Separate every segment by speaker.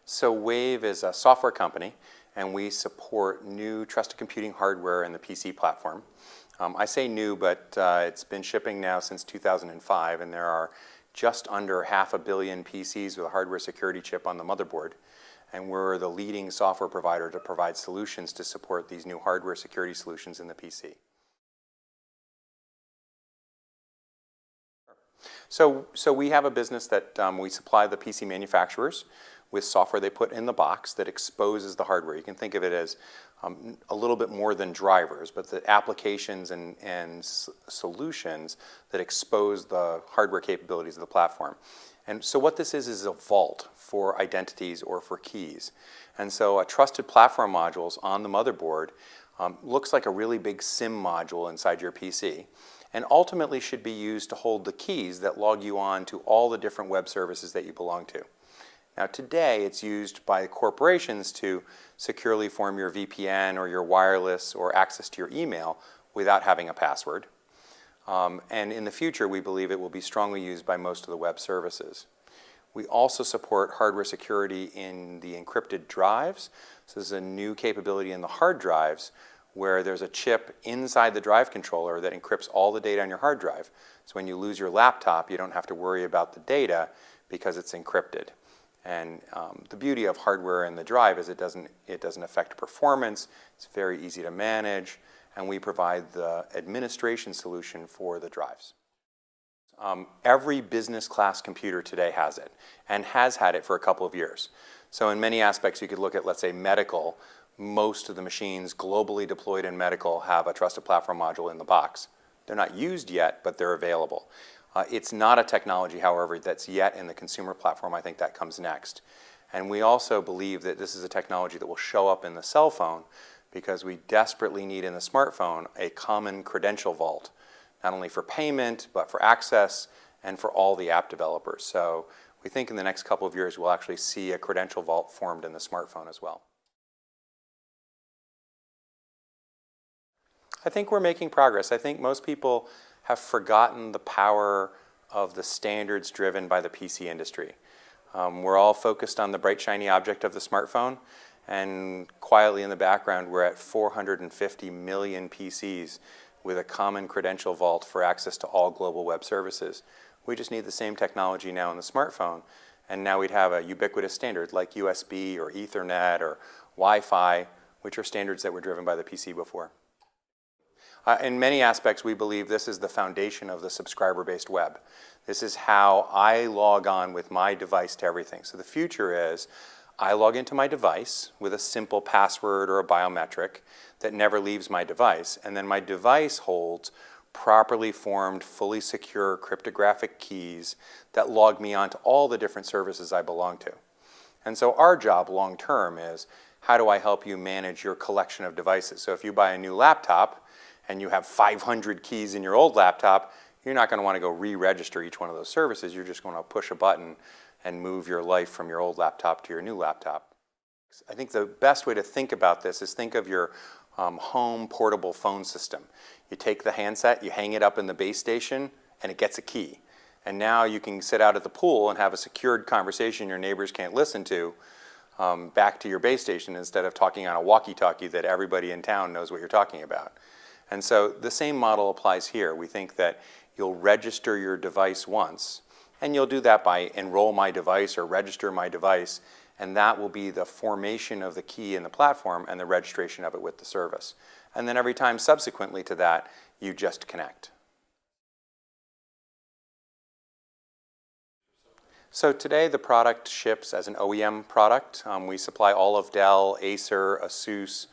Speaker 1: So Wave is a software company, and we support new trusted computing hardware in the PC platform. I say new, but it's been shipping now since 2005, and there are just under 500 million PCs with a hardware security chip on the motherboard. And we're the leading software provider to provide solutions to support these new hardware security solutions in the PC. So we have a business that we supply the PC manufacturers with software they put in the box that exposes the hardware. You can think of it as a little bit more than drivers, but the applications and solutions that expose the hardware capabilities of the platform. And so what this is a vault for identities or for keys. And so a trusted platform modules on the motherboard looks like a really big SIM module inside your PC, and ultimately should be used to hold the keys that log you on to all the different web services that you belong to. Now today it's used by corporations to securely form your VPN or your wireless or access to your email without having a password. And in the future we believe it will be strongly used by most of the web services. We also support hardware security in the encrypted drives. So this is a new capability in the hard drives where there's a chip inside the drive controller that encrypts all the data on your hard drive. So when you lose your laptop, you don't have to worry about the data because it's encrypted. And the beauty of hardware in the drive is it doesn't affect performance. It's very easy to manage, and we provide the administration solution for the drives. Every business class computer today has it, and has had it for a couple of years. So in many aspects, you could look at, let's say, medical. Most of the machines globally deployed in medical have a trusted platform module in the box. They're not used yet, but they're available. It's not a technology, however, that's yet in the consumer platform. I think that comes next. And we also believe that this is a technology that will show up in the cell phone because we desperately need in the smartphone a common credential vault, not only for payment, but for access and for all the app developers. So we think in the next couple of years we'll actually see a credential vault formed in the smartphone as well. I think we're making progress. I think most people have forgotten the power of the standards driven by the PC industry. We're all focused on the bright, shiny object of the smartphone, and quietly in the background, we're at 450 million PCs with a common credential vault for access to all global web services. We just need the same technology now in the smartphone, and now we'd have a ubiquitous standard like USB or Ethernet or Wi-Fi, which are standards that were driven by the PC before. In many aspects, we believe this is the foundation of the subscriber-based web. This is how I log on with my device to everything. So the future is I log into my device with a simple password or a biometric that never leaves my device, and then my device holds properly formed, fully secure cryptographic keys that log me onto all the different services I belong to. And so our job long term is how do I help you manage your collection of devices? So if you buy a new laptop, and you have 500 keys in your old laptop, you're not going to want to go re-register each one of those services. You're just going to push a button and move your life from your old laptop to your new laptop. I think the best way to think about this is think of your home portable phone system. You take the handset, you hang it up in the base station, and it gets a key. And now you can sit out at the pool and have a secured conversation your neighbors can't listen to back to your base station instead of talking on a walkie-talkie that everybody in town knows what you're talking about. And so the same model applies here. We think that you'll register your device once, and you'll do that by enroll my device or register my device, and that will be the formation of the key in the platform and the registration of it with the service. And then every time subsequently to that, you just connect. So today the product ships as an OEM product. We supply all of Dell, Acer, Asus,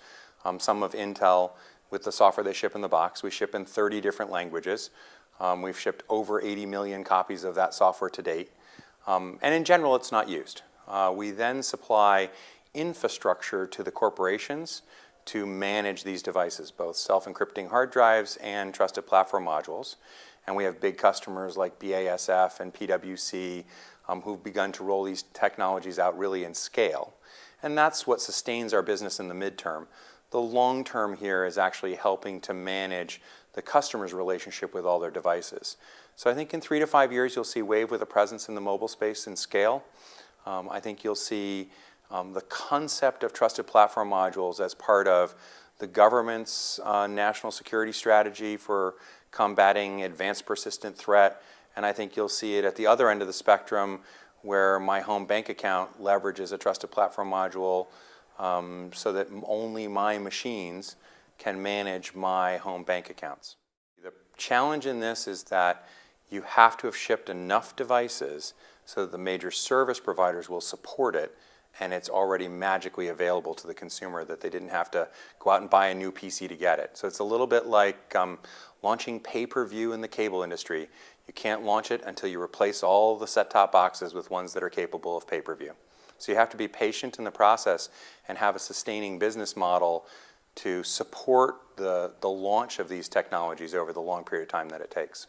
Speaker 1: some of Intel, with the software they ship in the box. We ship in 30 different languages. We've shipped over 80 million copies of that software to date. And in general, it's not used. We then supply infrastructure to the corporations to manage these devices, both self-encrypting hard drives and trusted platform modules. And we have big customers like BASF and PwC who've begun to roll these technologies out really in scale. And that's what sustains our business in the midterm. The long term here is actually helping to manage the customer's relationship with all their devices. So I think in 3 to 5 years, you'll see Wave with a presence in the mobile space and scale. I think you'll see The concept of trusted platform modules as part of the government's national security strategy for combating advanced persistent threat, and I think you'll see it at the other end of the spectrum where my home bank account leverages a trusted platform module so that only my machines can manage my home bank accounts. The challenge in this is that you have to have shipped enough devices so that the major service providers will support it and it's already magically available to the consumer, that they didn't have to go out and buy a new PC to get it. So it's a little bit like launching pay-per-view in the cable industry. You can't launch it until you replace all the set-top boxes with ones that are capable of pay-per-view. So you have to be patient in the process and have a sustaining business model to support the launch of these technologies over the long period of time that it takes.